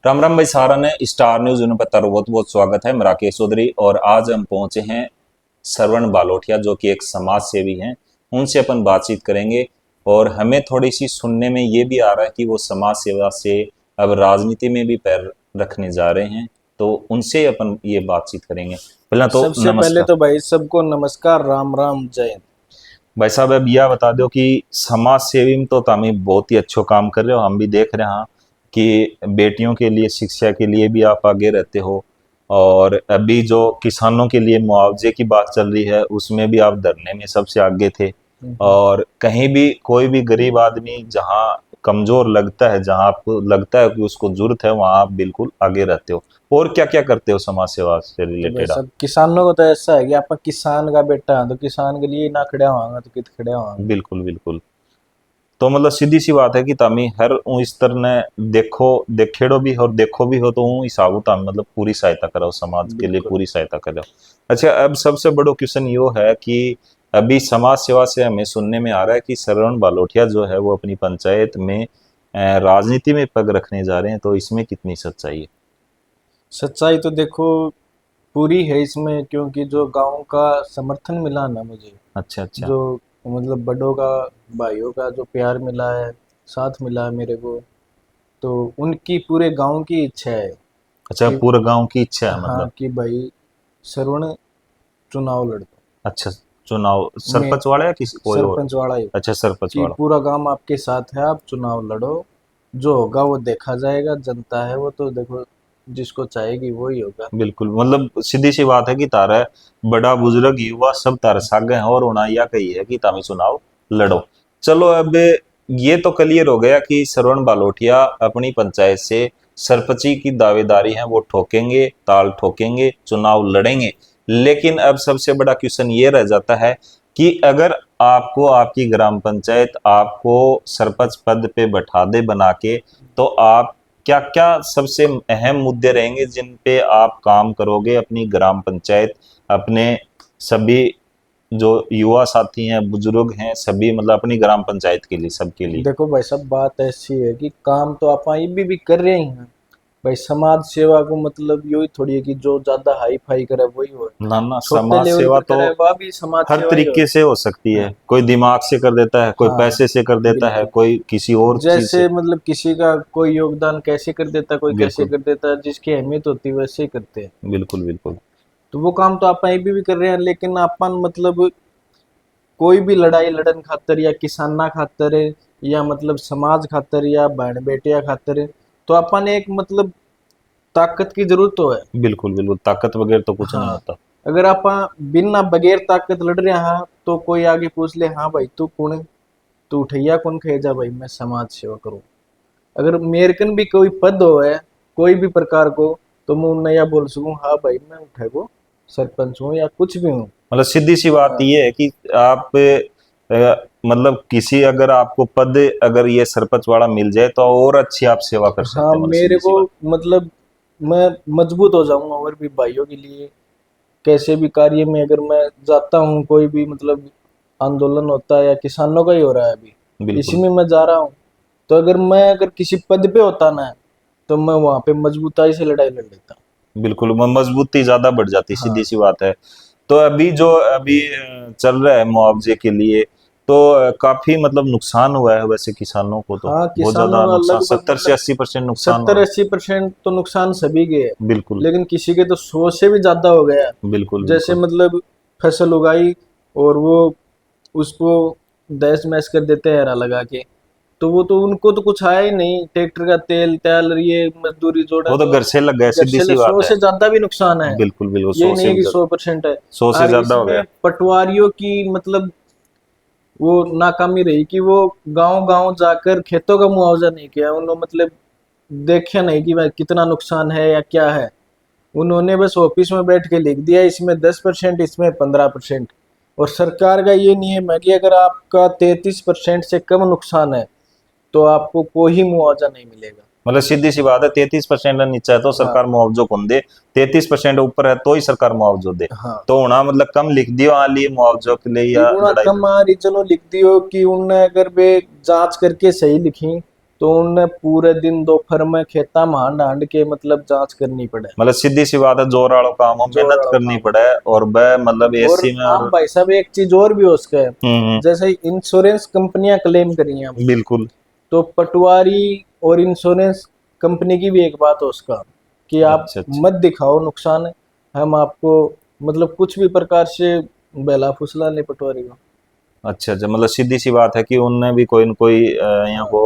राम राम भाई सारा ने स्टार न्यूज उन पर बहुत बहुत स्वागत है। मैं राकेश चौधरी और आज हम पहुंचे हैं श्रवण बालोटिया जो कि एक समाज सेवी हैं। उनसे अपन बातचीत करेंगे और हमें थोड़ी सी सुनने में ये भी आ रहा है कि वो समाज सेवा से अब राजनीति में भी पैर रखने जा रहे हैं, तो उनसे अपन ये बातचीत करेंगे। पहला तो सबसे पहले नमस्कार तो भाई सबको नमस्कार, राम राम, जय हिंद। भाई साहब। अब यह बता दो कि समाज सेवी में तो तुम बहुत ही अच्छो काम कर रहे हो, हम भी देख रहे हैं कि बेटियों के लिए शिक्षा के लिए भी आप आगे रहते हो। और अभी जो किसानों के लिए मुआवजे की बात चल रही है उसमें भी आप धरने में सबसे आगे थे। हम्म। और कहीं भी कोई भी गरीब आदमी जहाँ कमजोर लगता है, जहाँ आपको लगता है कि उसको जरूरत है, वहाँ आप बिल्कुल आगे रहते हो। और क्या क्या करते हो समाज सेवा से तो भाई रिलेटेड आप? सब किसानों को तो ऐसा है कि आप किसान का बेटा है तो किसान के लिए ना खड़ा होगा तो कित खड़ा होगा। बिल्कुल बिल्कुल। तो मतलब सीधी सी बात है कि तामी हर ऊ इस तरह ने देखो देखेड़ो भी और देखो भी हो तो ऊ हिसाब तामी मतलब पूरी सहायता करो, समाज के लिए बिल्कुल। पूरी सहायता करो। अच्छा, अब सबसे बड़ो क्वेश्चन यो है कि अभी समाज सेवा से हमें सुनने में आ रहा है कि श्रवण बालोटिया जो है वो अपनी पंचायत में राजनीति में पग रखने जा रहे हैं, तो इसमें कितनी सच्चाई है? सच्चाई तो देखो पूरी है इसमें, क्योंकि जो गांव का समर्थन मिला ना मुझे, अच्छा अच्छा। जो मतलब बड़ों का, भाइयों का जो प्यार मिला है, साथ मिला है मेरे को, तो उनकी पूरे गांव की इच्छा है अच्छा, कि पूरे गांव की इच्छा है हाँ मतलब? कि भाई श्रवण चुनाव लड़ दो। अच्छा, चुनाव मैं सरपंच वाला या किसी कोई और? सरपंच वाला ही, अच्छा, सरपंच कि वाला। पूरा गांव आपके साथ है, आप चुनाव लड़ो, जो होगा वो देखा जाएगा, जनता है वो तो देखो जिसको चाहेगी वो ही होगा। बिल्कुल, मतलब सीधी सी बात है कि तारा बड़ा बुजुर्ग युवा सब तारा सागे हैं और होना यह कही है कि तामी चुनाव लड़ो। चलो, अब ये तो क्लियर हो गया कि श्रवण बालोटिया अपनी पंचायत से सरपंची की दावेदारी है वो ठोकेंगे, ताल ठोकेंगे, चुनाव लड़ेंगे। लेकिन अब सबसे बड़ा क्वेश्चन ये रह जाता है कि अगर आपको आपकी ग्राम पंचायत आपको सरपंच पद पे बैठा दे बना के, तो आप क्या क्या सबसे अहम मुद्दे रहेंगे जिन पे आप काम करोगे अपनी ग्राम पंचायत, अपने सभी जो युवा साथी हैं, बुजुर्ग हैं, सभी मतलब अपनी ग्राम पंचायत के लिए, सबके लिए? देखो भाई सब बात ऐसी है कि काम तो आप ये भी कर रहे ही हैं भाई। समाज सेवा को मतलब यही थोड़ी है कि जो ज्यादा हाई फाई करे वही हो, ना ना, छोटे समाज लेवल सेवा पर तो करे वह भी समाज हर सेवा ही हो। तरीके से हो सकती है। हाँ कोई दिमाग से कर देता है, कोई हाँ, पैसे से कर देता है, बिल्कुल। कोई किसी और चीज से। जैसे मतलब किसी का कोई योगदान कैसे कर देता है, कोई कैसे बिल्कुल कर देता है, जिसकी अहमियत होती है वैसे ही करते हैं। बिल्कुल बिल्कुल। तो वो काम तो आप भी कर रहे हैं, लेकिन अपन मतलब कोई भी लड़ाई लड़न खातर या किसाना खातर या मतलब समाज खातर या बहन बेटिया खातर, तो अपन एक मतलब ताकत की जरूरत तो है। बिल्कुल बिल्कुल, ताकत बगैर तो कुछ नहीं हाँ, होता। अगर अपन बिना बगैर ताकत लड़ रहे हैं तो कोई आगे पूछ ले, हाँ भाई तू कौन है, तू उठैया कौन खेजा, भाई मैं समाज सेवा करूँ। अगर मेरे कन भी कोई पद हो है कोई भी प्रकार को, तो मैं उन्हें या बोल सकूं हाँ भाई मैं उठे को सरपंच हूँ या कुछ भी हूँ। मतलब सीधी सी बात हाँ ये है कि आप मतलब किसी अगर आपको पद अगर ये सरपंच वाला मिल जाए तो और अच्छी आप सेवा कर हाँ, सकते हैं, मतलब मेरे सीधी सी को बात। मतलब मैं मजबूत हो जाऊंगा और भी भाइयों के लिए, कैसे भी कार्य में अगर मैं जाता हूँ, कोई भी मतलब आंदोलन होता है या किसानों का ही हो रहा है अभी, इसी बिल्कुल में मैं जा रहा हूँ, तो अगर किसी पद पे होता ना, तो मैं वहां पे मजबूताई से लड़ाई लड़ लेता। बिल्कुल, मजबूती ज्यादा बढ़ जाती, सीधी हाँ सी बात है। तो अभी चल रहा है मुआवजे के लिए, तो काफी मतलब नुकसान हुआ है वैसे किसानों को, तो हाँ, बहुत किसानों ज्यादा का नुकसान, लगभग 70 से 80% नुकसान सत्तर हुआ है। अस्सी परसेंट तो नुकसान सभी के है, बिल्कुल लेकिन किसी के तो 100 से भी ज्यादा हो गया। बिल्कुल जैसे बिल्कुल। मतलब फसल उगाई और वो उसको दहस महस कर देते हैं हरा लगा के, तो वो तो उनको तो कुछ आया ही नहीं, ट्रैक्टर का तेल तेल ये मजदूरी जोड़ा वो तो तो घर से लग गए, घर सीधी से सी बात 100 है। से ज्यादा भी नुकसान है। बिल्कुल बिल्कुल, ये सौ नहीं से है भी कि ज्यादा। 100% है। 100 से और ज्यादा हो गया। इसमें पटवारियों की मतलब वो नाकामी रही कि वो गांव गांव जाकर खेतों का मुआवजा नहीं किया उन्होंने, मतलब देखा नहीं कि भाई कितना नुकसान है या क्या है। उन्होंने बस ऑफिस में बैठ के लिख दिया इसमें 10%, इसमें 15%। और सरकार का ये नियम है कि अगर आपका 33% से कम नुकसान है तो आपको कोई मुआवजा नहीं मिलेगा। मतलब सीधी सी बात है, 33% नीचे है तो हाँ सरकार मुआवजो कौन दे? 33% ऊपर है तो ही सरकार मुआवजो दे। हाँ, तो होना मतलब कम लिख दियो हाँ लिए मुआवजो के लिए या इगुना लड़ाई कम लड़। रीजनों लिख दियो कि उनने अगर वे जांच करके सही लिखी तो उन्हें पूरे दिन दोपहर में खेता में हांड हांड के मतलब जांच करनी पड़े। मतलब सीधी सी बात है, जोर वालों काम हो, जोर मेहनत वाला करनी काम। पड़े, और वह मतलब और एसी में आप और भाई साहब एक चीज और भी हो उसका है, हम्म। जैसे इंश्योरेंस कंपनियां क्लेम करी हैं हम, बिल्कुल। तो पटवारी और इंश्योरेंस कंपनी की भी एक बात हो उसका, कि आप अच्छा अच्छा। मत दिखाओ नुकसान, हम आपको मतलब कुछ भी प्रकार से बहला फुसला ले पटवारी को। अच्छा अच्छा, मतलब सीधी सी बात है कि उनने भी कोई न कोई यहाँ हाँ, को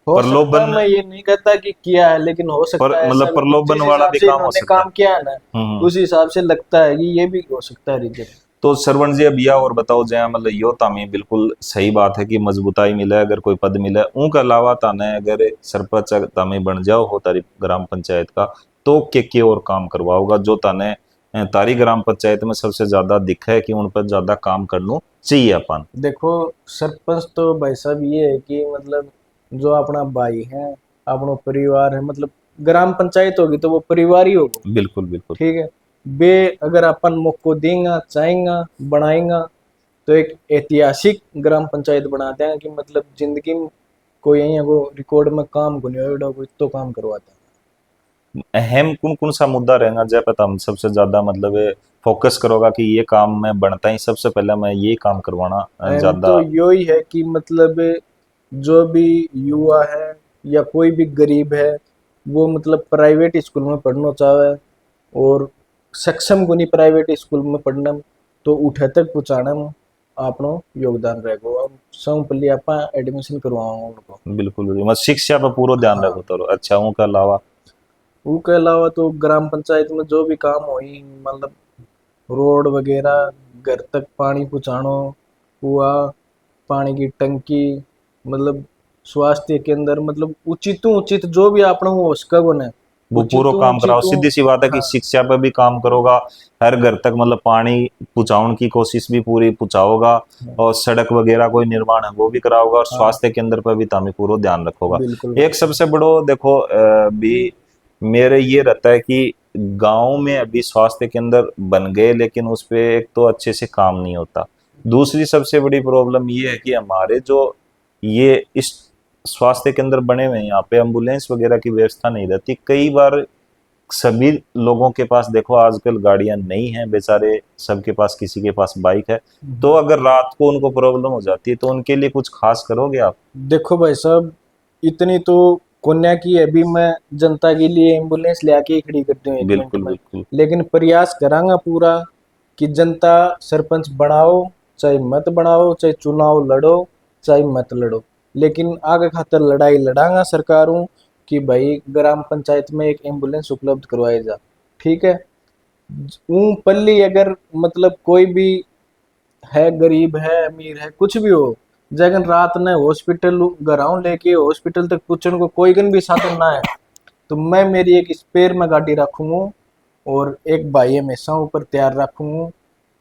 हो सकता है, प्रलोभन, मैं ये नहीं कहता कि किया है, लेकिन हो पर सकता है ऐसा मतलब भी कि प्रलोभन जिस वाला हिसाब भी से काम हो इन्होंने सकता है। काम किया है ना, हम्म। उस हिसाब से लगता है कि ये भी हो सकता है रीजन। तो श्रवण जी, अब यह और बताओ जया, मतलब यो तामी बिल्कुल सही बात है कि मजबूताई मिले अगर कोई पद मिले, उनके अलावा ताने अगर सरपंच तामी बन जाओ हो तारी ग्राम पंचायत का, तो के और काम करवाओगा जो ताने तारी ग्राम पंचायत में सबसे ज्यादा दिखा है कि उन पर ज्यादा काम करना चाहिए अपन। देखो, सरपंच तो भाई साहब ये है कि मतलब जो अपना भाई है, अपना परिवार है, मतलब ग्राम पंचायत होगी तो वो परिवार ही होगा। बिल्कुल बिल्कुल। ठीक है, बे अगर अपन मुझको देंगे चाहेंगे बनाएंगा, तो एक ऐतिहासिक ग्राम पंचायत बना देंगे कि मतलब जिंदगी में कोई यही वो रिकॉर्ड में काम को नहीं होगा, कोई तो काम करवाता है। अहम कौन कौन सा मुद्दा रहेगा जय पता हम सबसे ज्यादा मतलब फोकस करोगा कि ये काम मैं बनता ही सबसे पहले मैं ये काम करवाना एम ज्यादा। तो यो ही है कि मतलब जो भी युवा है या कोई भी गरीब है, वो मतलब प्राइवेट स्कूल में पढ़ना चाहे और सक्षम को नहीं प्राइवेट स्कूल में पढ़ना, तो उठे तक पहुँचाने में अपनो योगदान रहेगा, और सब पहले आप एडमिशन करवाओ उनको। बिल्कुल बिल्कुल, मतलब शिक्षा पर पूरा ध्यान रखो हाँ, तो अच्छा उनके अलावा। उसके अलावा तो ग्राम पंचायत में जो भी काम हो ही मतलब रोड वगैरह, घर तक पानी पहुँचानो, कुआ, पानी की टंकी, मतलब स्वास्थ्य केंद्र, मतलब उचित उचित जो भी आपने वो उसका गुण है, वो पूरा उचित काम कराओ, उचित। सीधी सी बात है कि हाँ शिक्षा पे भी काम करोगा, हर घर तक मतलब पानी पहुंचाने की कोशिश भी पूरी पहुंचाओगा, और सड़क वगैरह कोई निर्माण है वो भी कराओगा, और हाँ, स्वास्थ्य केंद्र पर भी तामी पूरा ध्यान रखोगा। बिल्कुल भाई एक साहब। सबसे बड़ो देखो भी मेरे ये रहता है कि गांव में अभी स्वास्थ्य केंद्र बन गए, लेकिन उस पे एक तो अच्छे से काम नहीं होता। दूसरी सबसे बड़ी प्रॉब्लम ये है कि हमारे जो ये इस स्वास्थ्य केंद्र बने हुए हैं यहाँ पे एम्बुलेंस वगैरह की व्यवस्था नहीं रहती कई बार। सभी लोगों के पास देखो आजकल गाड़ियां नहीं है बेचारे, सबके पास किसी के पास बाइक है, तो अगर रात को उनको प्रॉब्लम हो जाती है तो उनके लिए कुछ खास करोगे आप? देखो भाई साहब, इतनी तो कोन्या की अभी मैं जनता के लिए एम्बुलेंस ले आके ही खड़ी करती हूँ 1 मिनट बिल्कुल में, बिल्कुल। लेकिन प्रयास करांगा पूरा कि जनता सरपंच बनाओ चाहे मत बनाओ, चाहे चुनाव लड़ो चाहे मत लड़ो, लेकिन आगे खातर लड़ाई लड़ांगा सरकारों कि भाई ग्राम पंचायत में एक एम्बुलेंस उपलब्ध करवाई जा। ठीक है, पल्ली अगर मतलब कोई भी है, गरीब है अमीर है कुछ भी हो, जगन रात ने हॉस्पिटल घराव लेके हॉस्पिटल तक पूछने को कोई गन भी साधन ना है, तो मैं मेरी एक स्पेयर में गाड़ी रखूंगा, और एक भाई हमेशा ऊपर तैयार रखूंगा।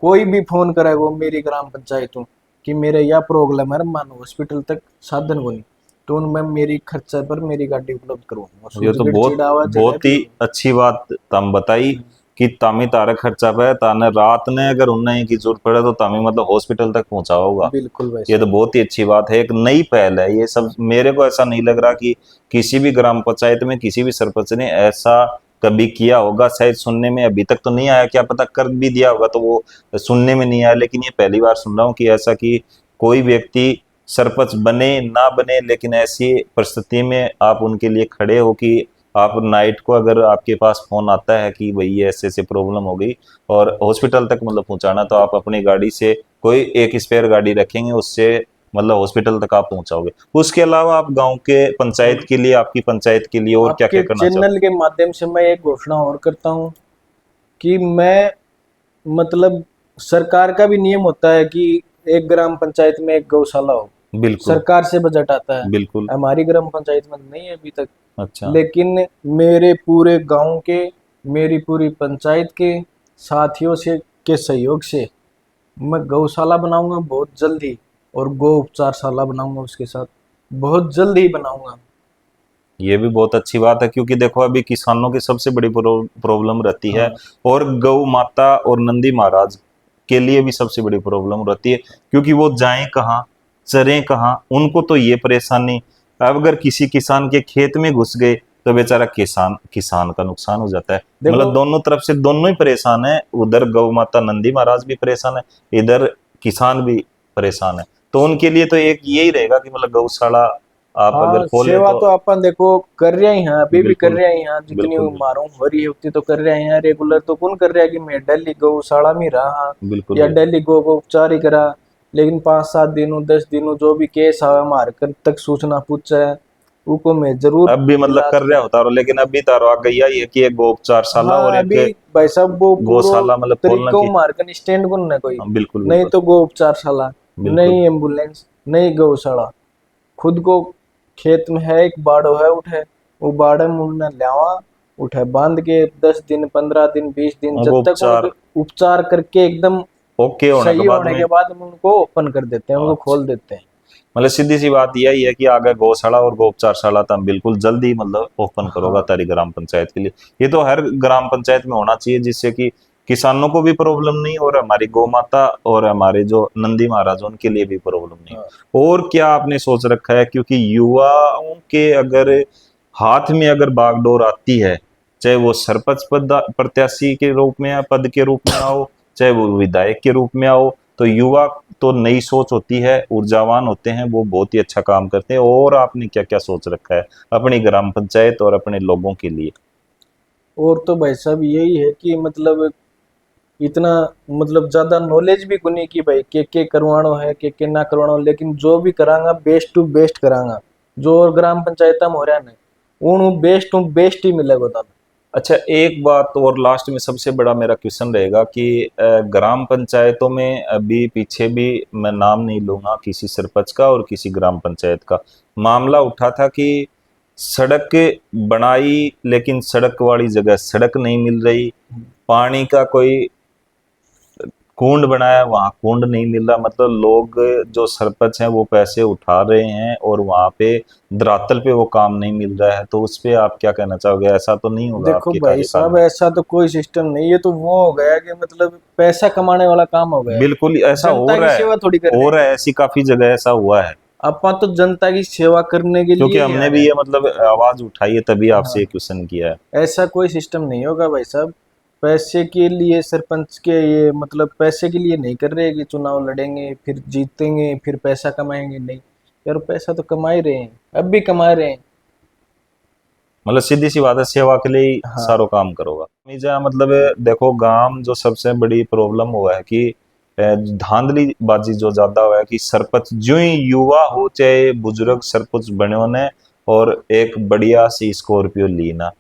कोई भी फोन करेगा मेरी ग्राम पंचायत हूँ कि मेरे यह प्रॉब्लम है, मान हॉस्पिटल तक साधन को नहीं, तो मैं मेरी खर्चा पर मेरी गाड़ी उपलब्ध करवाऊंगा, ये तो सूरजगढ़ बहुत चिड़ावा जगह बहुत भी ही हो। अच्छी बात तम बताई कि तामी तारा खर्चा पे ताने रात ने अगर उन्हें की जरूरत पड़े तो तामी मतलब हॉस्पिटल तक पहुंचा होगा। बिल्कुल भाई ये तो साहब। बहुत ही अच्छी बात है, एक नई पहल है ये सब। मेरे को ऐसा नहीं लग रहा कि किसी भी ग्राम पंचायत में किसी भी सरपंच ने ऐसा कभी किया होगा, शायद सुनने में अभी तक तो नहीं आया, क्या पता कर भी दिया होगा तो वो सुनने में नहीं आया, लेकिन ये पहली बार सुन रहा हूँ कि ऐसा कि कोई व्यक्ति सरपंच बने ना बने, लेकिन ऐसी परिस्थिति में आप उनके लिए खड़े हो कि आप नाइट को अगर आपके पास फोन आता है कि भाई ये ऐसे ऐसे प्रॉब्लम हो गई और हॉस्पिटल तक मतलब पहुंचाना, तो आप अपनी गाड़ी से कोई एक स्पेयर गाड़ी रखेंगे, उससे मतलब हॉस्पिटल तक आप पहुंचाओगे। उसके अलावा आप गांव के पंचायत और के लिए, आपकी पंचायत के लिए और क्या आपके क्या करना चाहोगे? चैनल के माध्यम से मैं एक घोषणा और करता हूँ कि मैं मतलब सरकार का भी नियम होता है कि एक ग्राम पंचायत में एक गौशाला हो, बिल्कुल सरकार से बजट आता है, बिल्कुल। हमारी ग्राम पंचायत में नहीं है अभी तक, अच्छा। लेकिन मेरे पूरे गांव के, मेरी पूरी पंचायत के साथियों से के सहयोग से मैं गौशाला बनाऊंगा बहुत जल्दी, और गौ उपचारशाला बनाऊंगा उसके साथ, बहुत जल्द ही बनाऊंगा। ये भी बहुत अच्छी बात है, क्योंकि देखो अभी किसानों की सबसे बड़ी प्रॉब्लम रहती है, हाँ, और गौ माता और नंदी महाराज के लिए भी सबसे बड़ी प्रॉब्लम रहती है, क्योंकि वो जाएं कहाँ, चरें कहाँ, उनको तो ये परेशानी अब अगर किसी किसान के खेत में घुस गए तो बेचारा किसान का नुकसान हो जाता है। देखो मतलब दोनों तरफ से दोनों ही परेशान है, उधर गौ माता नंदी महाराज भी परेशान है, इधर किसान भी परेशान है। तो उनके लिए तो एक यही रहेगा कि मतलब गौशाला आप अगर हाँ, खोले सेवा तो। तो अपन देखो कर रहे ही हैं, अभी भी कर बिल्कुल रहे ही हैं, जितनी बिल्कुल बिल्कुल मारूं हो रही है उतनी तो कर रहे हैं रेगुलर। तो कौन कर रहा है कि मैं डेली गौशाला में रहा बिल्कुल या बिल्कुल। डेली गौ को उपचार ही करा। लेकिन 5-7 दिनों 10 दिनों जो भी केस आवे हमारे कर तक सूचना पूछे, उनको मैं जरूर अब भी मतलब इलाज कर रहा कर। होता है, लेकिन अभी तारो आ गई है कि एक गो उपचारशाला और हाँ एक अभी भाई साहब वो पूरा गौशाला मतलब खोलना तरीका की। मार्कन स्टैंड को ना कोई, हाँ, बिल्कुल नहीं बिल्कुल तो गो उपचारशाला, बिल्कुल। नहीं एम्बुलेंस, नहीं गौशाला। खुद को खेत में है एक बाड़ो है उठे, वो बाड़े में उन्हें ल्यावा उठे बांध के 10 दिन 15 दिन 20 दिन उनको जब तक उपचार उनको उपचार करके एकदम ओके होने के सही बाद होने में। के बाद हम उनको ओपन कर देते हैं, उनको अच्छा, खोल देते हैं। मतलब सीधी सी बात यही है कि आगे गौशाला और गौ उपचारशाला तो हम बिल्कुल जल्दी मतलब ओपन करोगा हाँ तारी ग्राम पंचायत के लिए। ये तो हर ग्राम पंचायत में होना चाहिए, जिससे कि किसानों को भी प्रॉब्लम नहीं और हमारी गौ माता और हमारे जो नंदी महाराज उनके लिए भी प्रॉब्लम नहीं। हाँ और क्या आपने सोच रखा है, क्योंकि युवाओं के अगर हाथ में अगर बागडोर आती है, चाहे वो सरपंच पद प्रत्याशी के रूप में या पद के रूप में आओ, चाहे वो विधायक के रूप में आओ, तो युवा तो नई सोच होती है, ऊर्जावान होते हैं, वो बहुत ही अच्छा काम करते हैं। और आपने क्या क्या सोच रखा है अपनी ग्राम पंचायत और अपने लोगों के लिए? और तो भाई साहब यही है कि मतलब इतना मतलब ज्यादा नॉलेज भी कोनी कि भाई के करवानो है के ना करवानो, लेकिन जो भी करांगा बेस्ट टू बेस्ट करांगा। जो और ग्राम पंचायत में हो रहा है ना, उन बेस्ट टू बेस्ट ही मिलेगा था। अच्छा, एक बात और लास्ट में सबसे बड़ा मेरा क्वेश्चन रहेगा कि ग्राम पंचायतों में अभी पीछे भी, मैं नाम नहीं लूंगा किसी सरपंच का और किसी ग्राम पंचायत का, मामला उठा था कि सड़क बनाई लेकिन सड़क वाली जगह सड़क नहीं मिल रही, पानी का कोई कुंड बनाया वहां कुंड नहीं मिल रहा। मतलब लोग जो सरपंच हैं वो पैसे उठा रहे हैं और वहां पे धरातल पे वो काम नहीं मिल रहा है। तो उस पे आप क्या कहना चाहोगे? ऐसा तो नहीं होगा देखो आपके भाई कार्यकाल साहब में? ऐसा तो कोई सिस्टम नहीं, ये तो वो हो गया कि मतलब पैसा कमाने वाला काम हो गया। बिल्कुल ऐसा हो जनता की रहा है, सेवा थोड़ी कर हो रहे रहा हैं। है, ऐसी काफी जगह ऐसा हुआ है। अपन तो जनता की सेवा करने के क्योंकि लिए ही हमने आए भी हैं। ये मतलब आवाज उठाई है, तभी आपसे ये हाँ, क्वेश्चन किया है। ऐसा कोई सिस्टम नहीं होगा भाई साहब। पैसे के लिए सरपंच के ये मतलब पैसे के लिए नहीं कर रहे कि चुनाव लड़ेंगे फिर जीतेंगे फिर पैसा कमाएंगे, नहीं यार, पैसा तो कमा ही रहे हैं, अब भी कमा रहे हैं। मतलब सीधी सी बात है, सेवा के लिए ही हाँ सारो काम करोगा मीजा। मतलब देखो, गांव जो सबसे बड़ी प्रॉब्लम हुआ है कि धांधली बाजी जो ज्यादा हुआ है कि सरपंच जो ही युवा हो चाहे बुजुर्ग सरपंच बने ने और एक बढ़िया सी स्कॉर्पियो ली ना,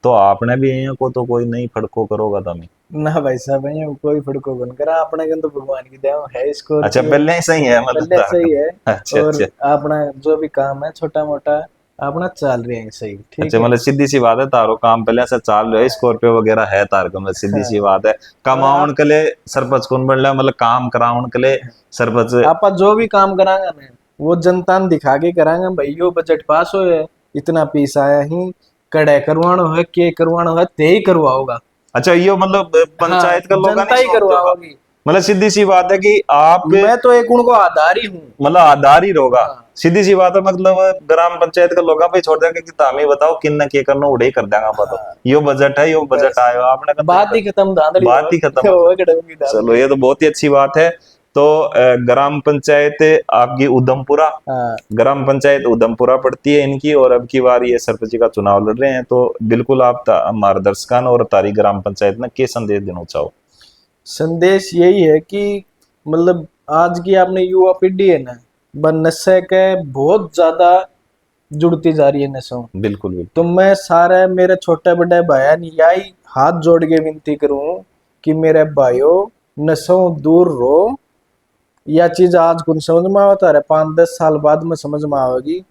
तो आपने भी यहाँ को तो कोई नहीं फड़को करोगा तुम्हें। ना भाई साहब, ये कोई फड़को बन करा अपने के तो भगवान की दया है अच्छा, स्कॉर्पियो, पहले ही सही है मतलब पहले तार से का। ही है। अच्छा और अच्छा। अपना जो भी काम है छोटा मोटा अपना चल रहे हैं सही, ठीक अच्छा, है। मतलब सीधी सी बात है, तारो काम पहले से चाल रहे स्कॉर्पियो वगैरह है तार का, मतलब सीधी सी हाँ, बात है। और कमाउन आप के लिए सरपंच कौन बन रहा, मतलब काम कराउन के लिए सरपंच। आप जो भी काम करांगा ना वो जनता ने दिखा के करांगा भाई, यो बजट पास हो है, इतना पैसा आया ही, कड़े करवानो है के करवानो है ते ही करवाओगा। अच्छा, ये मतलब हाँ, पंचायत का लोग नहीं जनता ही सोचते होगा। करवाओगी। मतलब सीधी सी बात है कि आप मैं तो एक उनको आधार ही हूँ। मतलब आधार ही रहोगा। हाँ सीधी सी बात है, मतलब ग्राम पंचायत के लोगों पे छोड़ देंगे कि ताम ही बताओ किन न के करना उड़े ही कर देंगे। बताओ हाँ, यो बजट है, यो बजट बस आयो आपने कहा तो बात ही खत्म, धांधली बात ही खत्म हो मतलब। गई चलो, धांधली। ये तो बहुत ही अच्छी बात है। तो ग्राम पंचायत आपकी उधमपुरा, हाँ ग्राम पंचायत उधमपुरा पड़ती है इनकी, और अब की बार ये सरपंच का चुनाव लड़ रहे हैं। तो बिल्कुल आप मार्गदर्शकन और तारी ग्राम पंचायत में के संदेश देना चाहो? संदेश यही है कि मतलब आज की आपने युवा पीढ़ी है ना, वह नशे के बहुत ज्यादा जुड़ती जा रही है नशों। बिल्कुल तो बिल्कुल। मैं सारे मेरे छोटे बड़े भाई यही हाथ जोड़ के विनती करूं कि मेरे भाइयों नशों दूर रहो। यह चीज आज कुछ समझ में आता है, 5-10 साल बाद में समझ में आवेगी।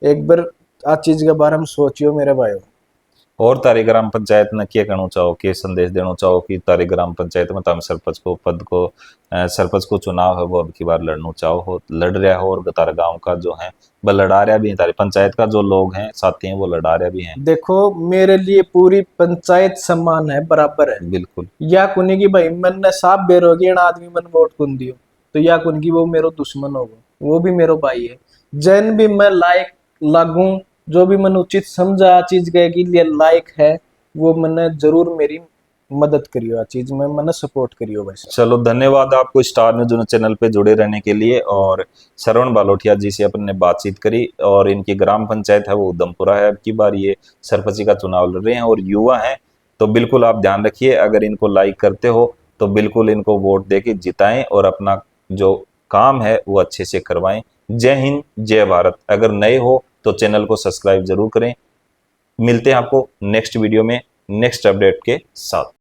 एक बार आ चीज के बारे में सोचियो मेरे भाइयों। और तारी ग्राम पंचायत में क्या कहना चाहो, के संदेश देना चाहो कि तारी ग्राम पंचायत में तुम सरपंच को पद को सरपंच को चुनाव है वो अब की बार लड़ना चाहो हो, लड़ रहा हो, और तारे गांव का जो है वह लड़ा रहा भी है, तारी पंचायत का जो लोग हैं साथी हैं वो लड़ा रहा भी हैं। देखो मेरे लिए पूरी पंचायत समान है, बराबर है। बिल्कुल या कुनी की भाई मैंने साफ बेरोगी आदमी मन वोट कुन दियो, तो या कुन की वो मेरो दुश्मन होगा, वो भी मेरो भाई है। जैन भी मैं लायक लागू, जो भी मैंने उचित समझा चीज के लिए लायक है, वो मैंने जरूर मेरी मदद करियो, आ चीज में मैंने सपोर्ट करियो बस। चलो धन्यवाद आपको स्टार न्यूज चैनल पे जुड़े रहने के लिए। और श्रवण बालोटिया जी से अपन ने बातचीत करी और इनकी ग्राम पंचायत है वो उधमपुरा है। अब की बार ये सरपंची का चुनाव लड़ रहे हैं और युवा हैं, तो बिल्कुल आप ध्यान रखिए, अगर इनको लाइक करते हो तो बिल्कुल इनको वोट देके जिताएं और अपना जो काम है वो अच्छे से करवाएं। जय हिंद, जय भारत। अगर नए हो तो चैनल को सब्सक्राइब जरूर करें। मिलते हैं आपको नेक्स्ट वीडियो में नेक्स्ट अपडेट के साथ।